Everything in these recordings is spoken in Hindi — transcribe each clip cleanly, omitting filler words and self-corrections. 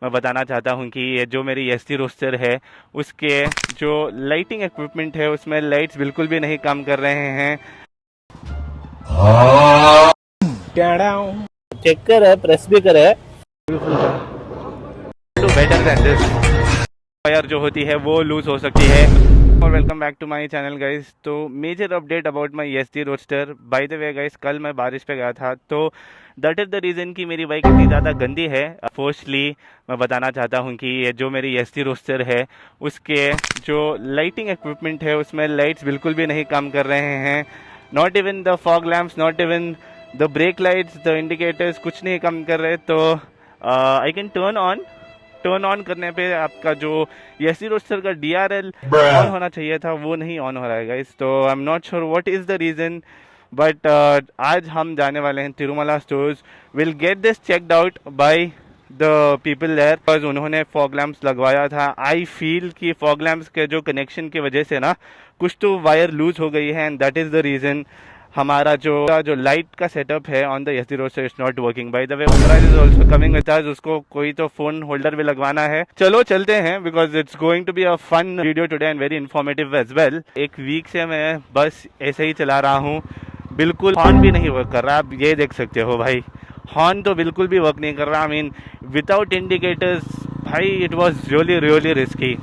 मैं बताना चाहता हूँ कि ये जो मेरी एसटी रोस्टर है उसके जो लाइटिंग इक्विपमेंट है उसमें लाइट्स बिल्कुल भी नहीं काम कर रहे हैं। चेक कर है, प्रेस भी कर है, to better than this wire जो होती है वो लूज हो सकती है। और welcome back to my channel guys. तो major update about my ST roadster. By the way guys, कल मैं बारिश पे गया था तो दैट इज़ द रीज़न कि मेरी बाइक इतनी ज़्यादा गंदी है। फर्स्टली मैं बताना चाहता हूँ कि ये जो मेरी एसटी रोडस्टर है उसके जो लाइटिंग इक्विपमेंट है उसमें लाइट्स बिल्कुल भी नहीं काम कर रहे हैं। Not even the fog lamps, not even the break lights, the indicators, कुछ नहीं काम कर रहे। तो आई कैन टर्न ऑन करने पे आपका जो एसी रोस्टर का डीआरएल ऑन होना चाहिए था वो नहीं ऑन हो रहा है गाइस। तो I am not sure what is the reason, but आज हम जाने वाले हैं Tirumala stores. Will get this checked out by the people there, because उन्होंने फॉग लैम्प्स लगवाया था। आई फील कि फॉग लैम्प्स के जो कनेक्शन की वजह से ना कुछ तो वायर लूज हो गई है and that is the reason हमारा जो लाइट का सेटअप है on the ST roadster is not working. By the way Umraj is also coming with us, उसको कोई तो फोन होल्डर भी लगवाना है। चलो चलते हैं because it's going to be a fun video today and very informative as well. एक वीक से मैं बस ऐसे ही चला रहा हूँ, बिल्कुल हॉर्न भी नहीं वर्क कर रहा। आप ये देख सकते हो भाई, हॉर्न तो बिल्कुल भी वर्क नहीं कर रहा। आई मीन विदाउट इंडिकेटर्स भाई it was really really risky.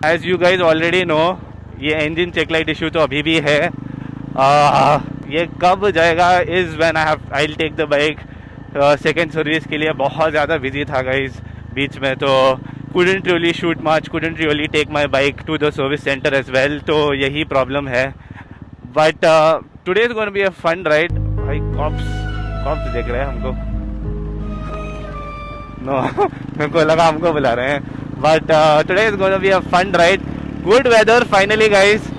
As you guys already know ये इंजन चेक लाइट इशू तो अभी भी है। ये कब जाएगा is when I will take the bike second service के लिए। बहुत ज़्यादा बिजी था गाइज बीच में, तो couldn't really shoot much, couldn't really take my bike to the service center as well। तो यही प्रॉब्लम है, but today is going to be a fun ride. भाई कॉप्स देख रहे हैं हमको, नो मेरे को लगा हमको बुला रहे हैं, but today is going to be a fun ride. Good weather finally guys.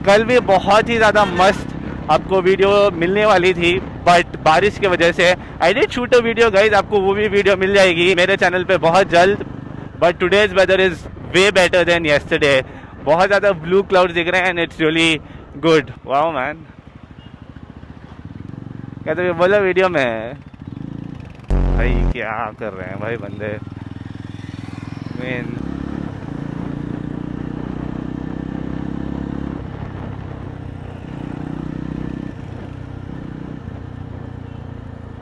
कल भी बहुत ही ज़्यादा मस्त आपको वीडियो मिलने वाली थी, बट बारिश की वजह से I did shoot a video guys. आपको वो भी वीडियो मिल जाएगी मेरे चैनल पे बहुत जल्द। But today's weather is way better than yesterday. बहुत ज़्यादा ब्लू क्लाउड दिख रहे हैं and it's really good. Wow man, क्या तो बोला वीडियो में भाई, क्या कर रहे हैं भाई बंदे। Mean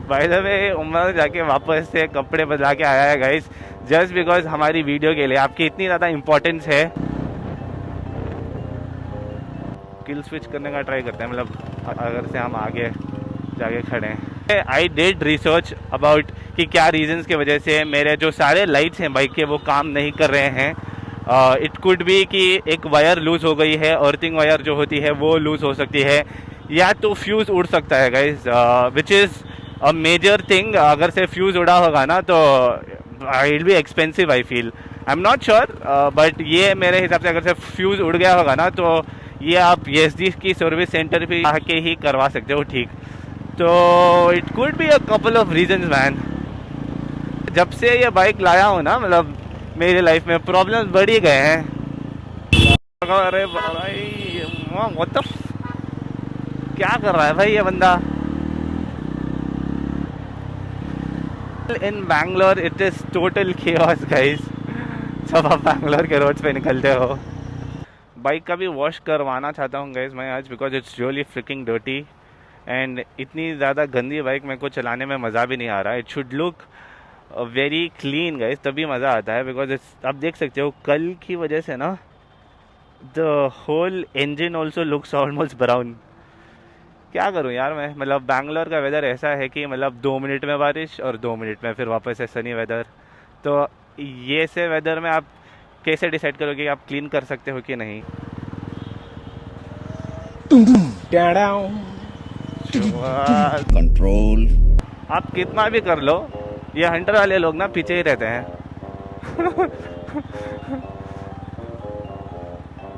by the way Umar जाके वापस से कपड़े बदला के आया है गाइस, जस्ट बिकॉज हमारी वीडियो के लिए आपकी इतनी ज़्यादा इम्पोर्टेंस है। किल स्विच करने का ट्राई करते हैं, मतलब अगर से हम आगे जाके खड़े हैं। आई डिड रिसर्च अबाउट कि क्या रीजंस की वजह से मेरे जो सारे लाइट्स हैं बाइक के वो काम नहीं कर रहे हैं। इट कुड बी कि एक वायर लूज हो गई है, अर्थिंग वायर जो होती है वो लूज हो सकती है, या तो फ्यूज़ उड़ सकता है guys, which is a major thing. अगर से फ्यूज़ उड़ा होगा ना तो it will be expensive I feel. I am not sure, but ये मेरे हिसाब से अगर से फ्यूज़ उड़ गया होगा ना तो ये आप एसडी की सर्विस सेंटर पे आके ही करवा सकते हो ठीक। तो it could be a couple of reasons man. जब से ये बाइक लाया हूँ ना, मतलब मेरी लाइफ में प्रॉब्लम्स बढ़ ही गए हैं। अरे भाई व्हाट द क्या कर रहा है भाई ये बंदा। In Bangalore it is total chaos guys, जब आप बैंगलोर के रोड्स पे निकलते हो। बाइक का भी वॉश करवाना चाहता हूँ गाइस मैं आज, because it's really fricking dirty and इतनी ज़्यादा गंदी बाइक मेरे को चलाने में मज़ा भी नहीं आ रहा है। It should look very clean guys, तभी मज़ा आता है। बिकॉज आप देख सकते हो कल की वजह से ना the whole engine also looks almost brown. क्या करूं यार मैं, मतलब बैंगलोर का वेदर ऐसा है कि मतलब 2 मिनट में बारिश और 2 मिनट में फिर वापस से सनी वेदर। तो ये से वेदर में आप कैसे डिसाइड करोगे कि आप क्लीन कर सकते हो कि नहीं। कंट्रोल। आप कितना भी कर लो, ये हंटर वाले लोग ना पीछे ही रहते हैं।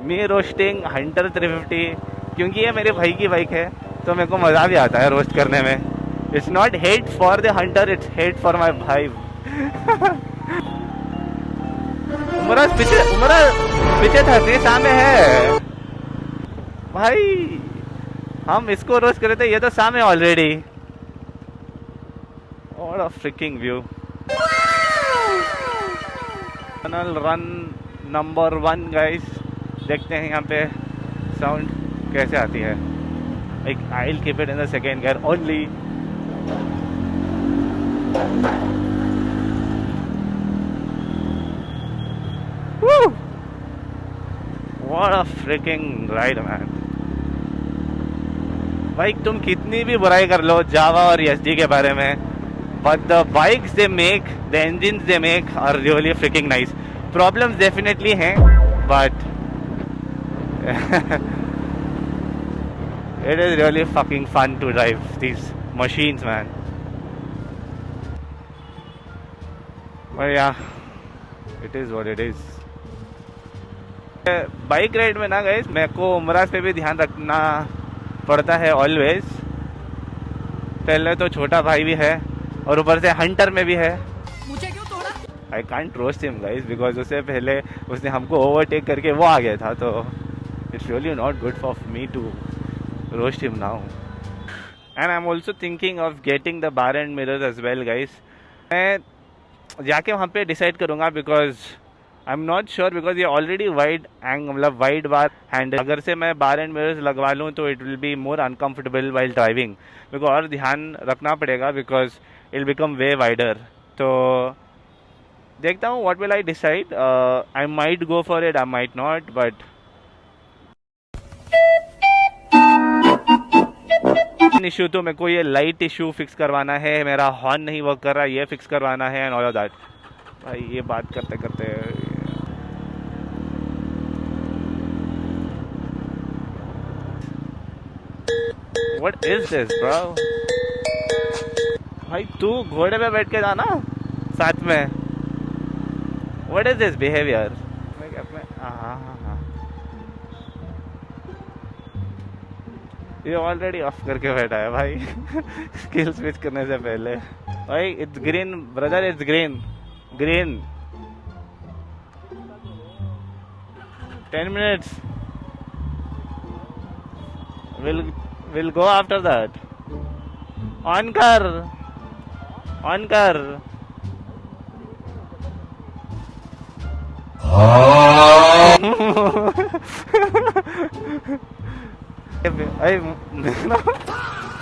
मी रोस्टिंग हंटर 350 क्योंकि ये मेरे भाई की बाइक है तो मेरे को मज़ा भी आता है रोस्ट करने में। It's not hate for the Hunter, it's hate for my भाई। उमरा पीछे था, सामने है भाई। हम इसको रोस्ट करे थे, ये तो सामने already. What a fricking view. Tunnel run number 1 guys. देखते हैं यहाँ पे साउंड कैसे आती है। I'll keep it in the second gear only. Woo! What a freaking ride, man. भाई तुम कितनी भी बुराई कर लो जावा और एसडी के बारे में, but the bikes they make, the engines they make are really freaking nice. Problems definitely हैं, but it is really fucking fun to drive these machines, man. But yeah, it is what it is. Bike ride में ना गाइस मेरे को उम्रास पे भी ध्यान रखना पड़ता है ऑलवेज। पहले तो छोटा भाई भी है और ऊपर से हंटर में भी है। मुझे क्यों तोड़ा? I can't roast him guys because उससे पहले उसने हमको ओवरटेक करके वो आ गया था, तो it's really not good for me to roast him now. And I am also thinking of getting the bar and mirrors as well guys. मैं जाके वहाँ पे डिसाइड करूँगा because I am not sure, because ये ऑलरेडी वाइड मतलब वाइड बार हैंडल, अगर से मैं बार एंड मिरर्स लगवा लूँ तो it will be more uncomfortable while driving. मेरे को और ध्यान रखना पड़ेगा because it will become way wider. तो देखता हूँ what will I decide. I might go for it, I might not, but issue तो मेरे को ये लाइट इशू फिक्स करवाना है, मेरा हॉर्न नहीं वर्क कर रहा, ये फिक्स करवाना है एंड ऑल ऑफ दैट। भाई ये बात करते करते व्हाट इज दिस ब्रो? भाई तू घोड़े पे बैठ के जाना साथ में। What is this behaviour? ये ऑलरेडी ऑफ करके बैठा है भाई स्किल स्विच करने से पहले। भाई it's green brother, it's green green. 10 minutes. We'll go after that. On कर, on कर।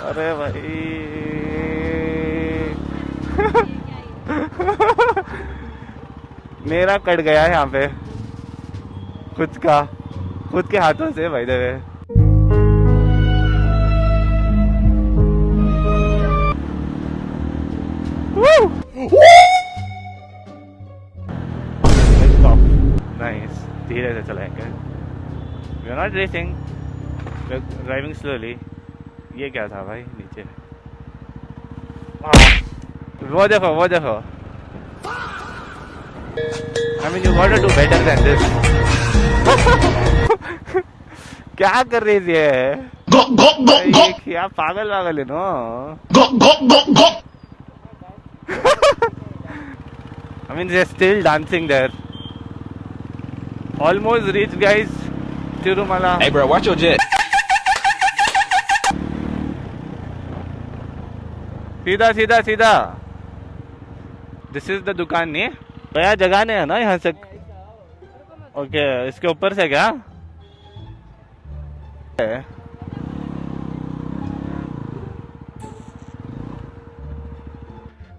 अरे भाई मेरा कट गया है यहाँ पे खुद के हाथों से भाई देवे। नाइस, धीरे से चलाएंगे। We are not racing, we are driving slowly. ये क्या था भाई नीचे? वो देखो। I mean, you gotta do better than this. क्या कर रही थी ये? क्या पागल है no? I mean, they're still dancing there. Almost reached, guys. Tirumala. Hey, bro, watch your jet. सीधा। This is the दुकान नहीं? भैया जगह नहीं है ना यहाँ से? ओके, इसके ऊपर से क्या?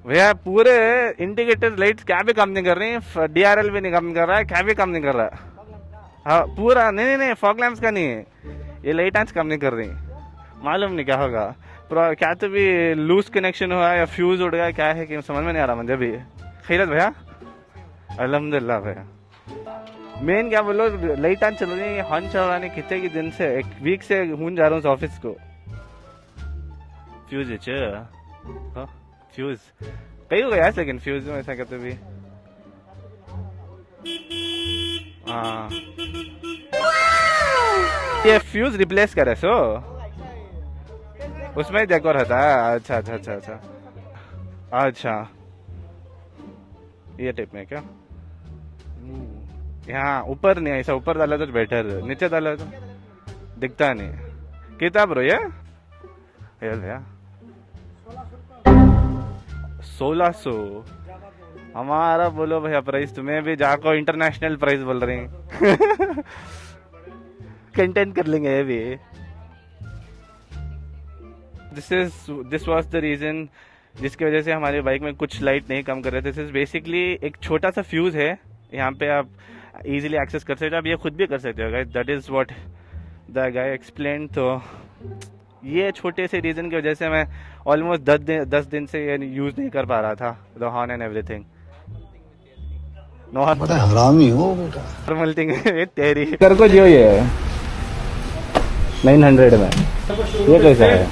भैया पूरे इंडिकेटर लाइट्स क्या भी काम नहीं कर रही, DRL भी नहीं काम कर रहा है, क्या भी काम नहीं कर रहा है। हाँ पूरा नहीं फॉग लैंप्स का नहीं है, ये लाइट आंच काम नहीं कर रही। मालूम नहीं क्या होगा, क्या तो भी लूज कनेक्शन हुआ है या फ्यूज उड़ गया, क्या है कि समझ में नहीं आ रहा मुझे भी। खैरत भैया, अल्हम्दुलिल्लाह भैया। मेन क्या बोलो, लाइट आंच चल रही है, हॉर्न चल रहा है कितने की दिन से, एक वीक से हूँ जा रहा हूँ ऑफिस को। फ्यूज है फ्यूज कई हो गया, लेकिन फ्यूज में ऐसा कहते भी। हाँ ये फ्यूज रिप्लेस करे सो उसमें डेकोर रहता है। अच्छा ये टाइप में क्या? यहाँ ऊपर नहीं, ऐसा ऊपर डाला तो बेटर, नीचे डाला तो दिखता नहीं। कितना ब्रो ये? 1600 हमारा बोलो भैया प्राइस, तुम्हें भी जाको इंटरनेशनल प्राइस बोल रहे हैं। कंटेंट कर लेंगे ये भी। दिस वाज द रीजन जिसकी वजह से हमारे बाइक में कुछ लाइट नहीं काम कर रहे थे। दिस इज बेसिकली एक छोटा सा फ्यूज है, यहाँ पे आप इजीली एक्सेस कर सकते हो, आप ये खुद भी कर सकते हो guys. That is what the guy explain. तो ये छोटे से रीजन की वजह से मैं ऑलमोस्ट 10 दिन से यूज नहीं कर पा रहा था द हॉर्न एंड एवरीथिंग। बड़ा हरामी हो बेटा। नॉर्मल थिंग तेरी कर को जो ये 900 में ये कैसा है?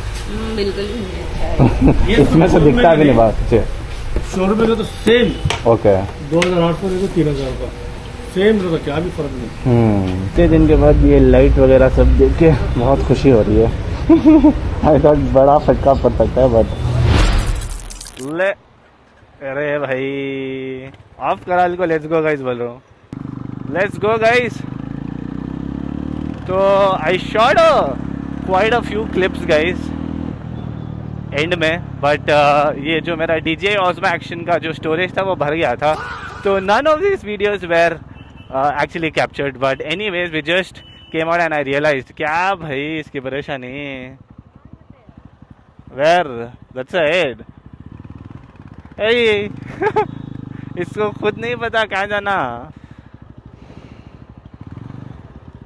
बिल्कुल भी नहीं अच्छा है। इसमें से दिखता भी नहीं बात। शोरूम में तो सेम ओके 2800 देखो 3000 का सेम रहता, क्या भी फर्क नहीं। इतने दिन के बाद ये लाइट वगैरह सब देख के बहुत खुशी हो रही है। आई थॉट बड़ा फटका पड़ सकता है बट ले। अरे भाई ऑफ करा को। लेट्स गो गाइस बोल रहा हूँ, लेट्स गो गाइस। तो I shot quite a few clips guys and में, बट ये जो मेरा DJI Osmo Action का जो स्टोरेज था वो भर गया था, तो none of these videos were actually captured, but anyways we just came out and I realized क्या भाई इसकी परेशानी। where that's it। hey इसको खुद नहीं पता कहाँ जाना।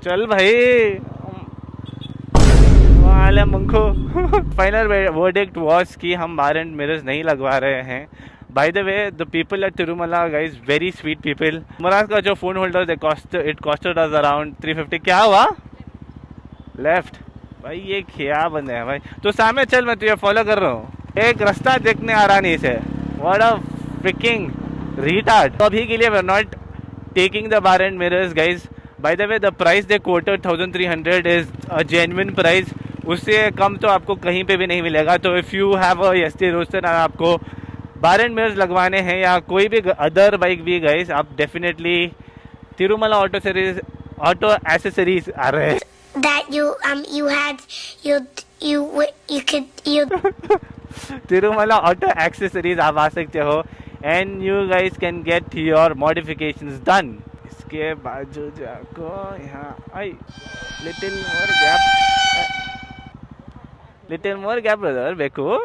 चल भाई वाले मंखो। फाइनल वर्डिक्ट वाज कि हम बार एंड मिरर्स नहीं लगवा रहे हैं। By the way the people at Tirumala guys very sweet people. Murad का जो phone holder it costed us around 350। क्या हुआ लेफ्ट भाई, ये क्या बंदे हैं भाई। तो सामने चल, मैं तुझे फॉलो कर रहा हूँ। एक रास्ता देखने आ रहा नहीं से। What a freaking retard. तो अभी के लिए we are not taking the bar and mirrors guys. By the way the price they quoted 1300 is a genuine price. उससे कम तो आपको कहीं पे भी नहीं मिलेगा। तो if you have a ST roster और आपको बार एंड मिरर्स लगवाने हैं या कोई भी अदर बाइक भी गाइस, आप डेफिनेटली तिरुमला ऑटो एसेसरीज आ रहे हैं। That तिरुमला ऑटो एक्सेसरीज आप आ सकते हो and you guys can get your modifications done. इसके बाजू जाको यहाँ I little more gap brother बेकू।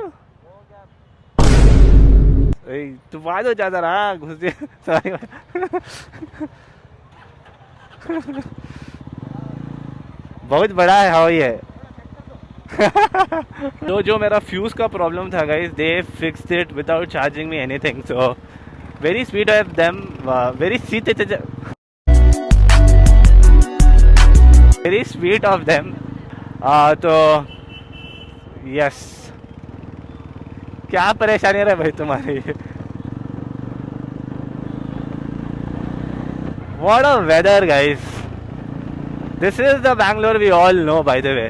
तू बाद हो जाता रहा घुस सॉरी। बहुत बड़ा है हाँ ये। तो जो मेरा फ्यूज का प्रॉब्लम था guys, they fixed it without charging me anything. So very sweet of them, very sweet of them. तो यस, क्या परेशानी रहे भाई तुम्हारी। What a weather guys, this is the Bangalore we all know. By the way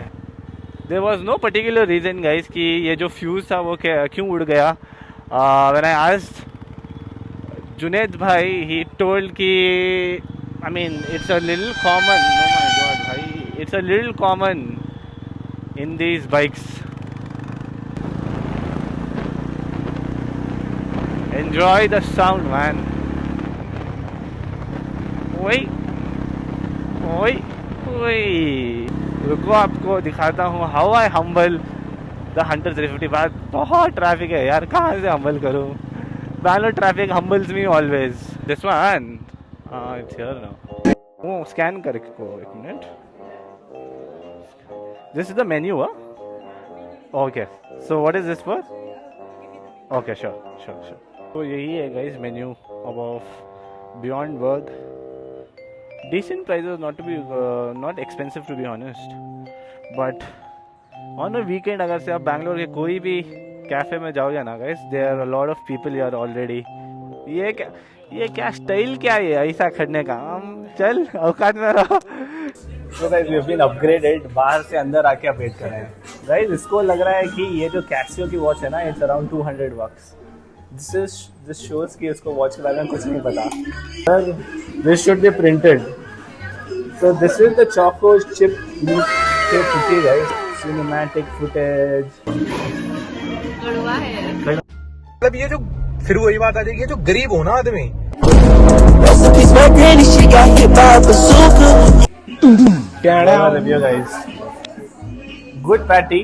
there was no particular reason guys कि ये जो फ्यूज था वो क्यों उड़ गया। व्हेन आई आस्क्ड जुनेद भाई, ही टोल्ड कि I mean it's a little common. Oh my god भाई, it's a little common in these bikes. Enjoy the sound, man. ओए ओए ओए, रुको आपको दिखाता हूँ how I humble the Hunter 350। बात बहुत ट्रैफिक है यार, कहाँ से हम्बल करूँ। Bangalore traffic हम्बल्स me always. This one it's here now. वो स्कैन कर को एक minute. This is the menu. Okay, so what is this for? Okay sure sure sure. तो यही है guys menu about beyond work. Decent prices, not expensive to be honest, but on a weekend अगर से आप बैंगलोर के कोई भी कैफे में जाओगे ना guys, there are a lot of people here already। ये क्या स्टाइल क्या है ऐसा खड़ने का। चल औकात में रहो। So guys, we have been upgraded। बाहर से अंदर आके अपडेट कर रहे हैं गाइस। इसको लग रहा है कि ये जो कैसियो की वॉच है ना, इट्स अराउंड $200। This shows कि इसको वॉच के बारे में कुछ नहीं पता। Sir, this should be printed। So this is the Choco chip footage guys, cinematic footage। कड़वा है। मतलब ये जो फिर वही बात आ जाएगी, जो गरीब हो ना आदमी, review guys, good patty,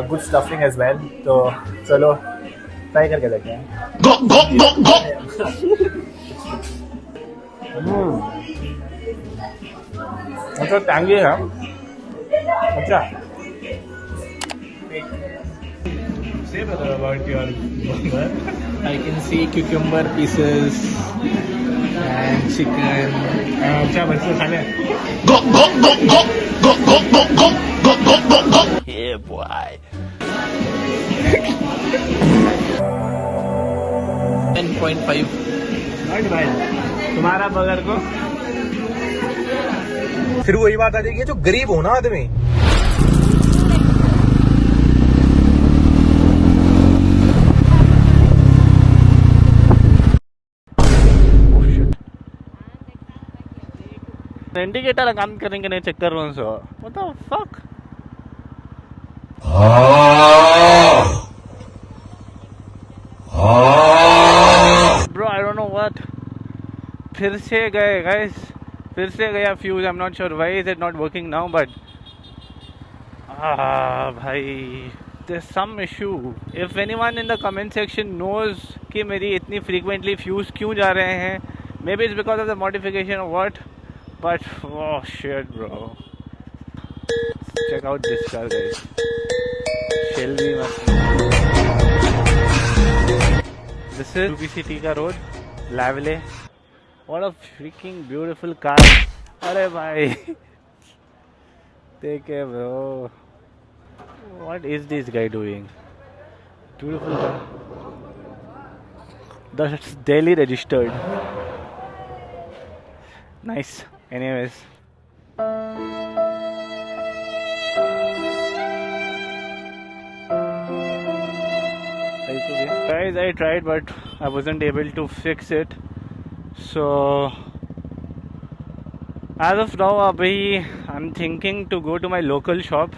good stuffing as well. तो चलो ट्राई करके देखते हैं। मतलब टैंगी है। अच्छा, say brother about your burger. I can see cucumber pieces and chicken. अच्छा बच्चे खाने। Yeah, boy. 10.5. Not bad. तुम्हारा बर्गर को फिर वही बात आ जाएगी, जो गरीब हो ना आदमी, इंडिकेटर काम करेंगे नहीं, चेक कर रहा हूँ so what the fuck. Bro I don't know what, फिर से गए गाइस, फिर से गया fuse. I am not sure why is it not working now, but भाई there some issue. If anyone in the comment section knows कि मेरी इतनी फ्रीक्वेंटली फ्यूज क्यों जा रहे हैं, maybe it's because of the modification और what, but oh shit bro, check out this car guys, Shelby this is UBCT का road, Lavelle, what a freaking beautiful car। अरे भाई take care bro, what is this guy doing, beautiful car, that's Delhi registered, nice। Anyways, guys, I tried but I wasn't able to fix it, so as of now अभी I'm thinking to go to my local shop।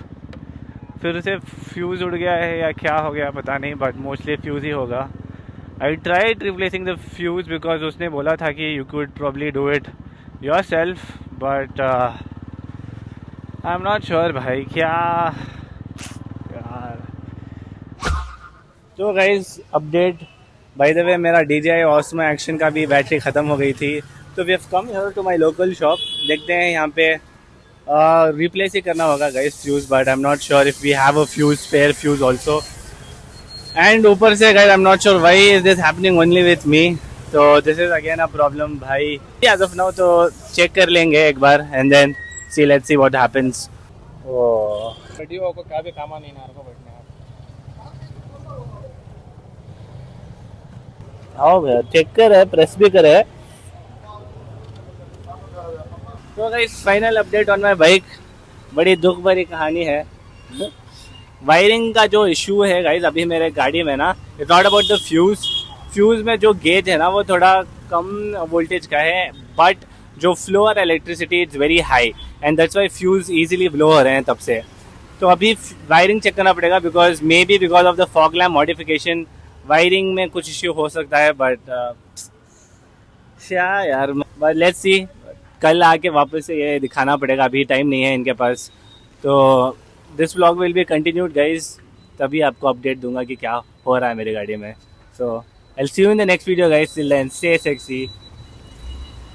फिर से फ्यूज़ उड़ गया है या क्या हो गया पता नहीं, but mostly फ्यूज़ ही होगा। I tried replacing the fuse because उसने बोला था कि you could probably do it yourself, but I'm not sure भाई क्या यार। तो गाइज अपडेट, बाय द वे मेरा DJI Osmo Action का भी बैटरी ख़त्म हो गई थी, तो we have come here to my local shop. देखते हैं यहाँ पे रिप्लेस ही करना होगा guys fuse, but I am not sure if we have a fuse, spare fuse also. And ऊपर से guys I am not sure why is this happening only with me, तो this is again a problem भाई। एज ऑफ नाउ तो चेक कर लेंगे एक बार and then see let's see what happens. Oh video को क्या भी काम नहीं ना को बैठने आओ भैया, चेक कर है, प्रेस भी करे। तो guys final update on my bike, बड़ी दुख भरी कहानी है। वायरिंग का जो इशू है गाइस अभी मेरे गाड़ी में ना, it's not about the fuse में जो गेज है ना वो थोड़ा कम वोल्टेज का है, बट जो फ्लो और electricity it's very high and that's why fuse easily blow हो रहे हैं तब से। तो अभी वायरिंग चेक करना पड़ेगा because may be because of the fog lamp modification wiring में कुछ इश्यू हो सकता है, बट क्या यार, बट लेट्स सी, कल आके वापस से ये दिखाना पड़ेगा, अभी टाइम नहीं है इनके पास। तो this vlog will be continued guys, तभी आपको अपडेट दूंगा कि क्या हो रहा है मेरी गाड़ी में। So I will see you in the next video guys, till then stay sexy,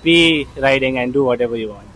be riding and do whatever you want.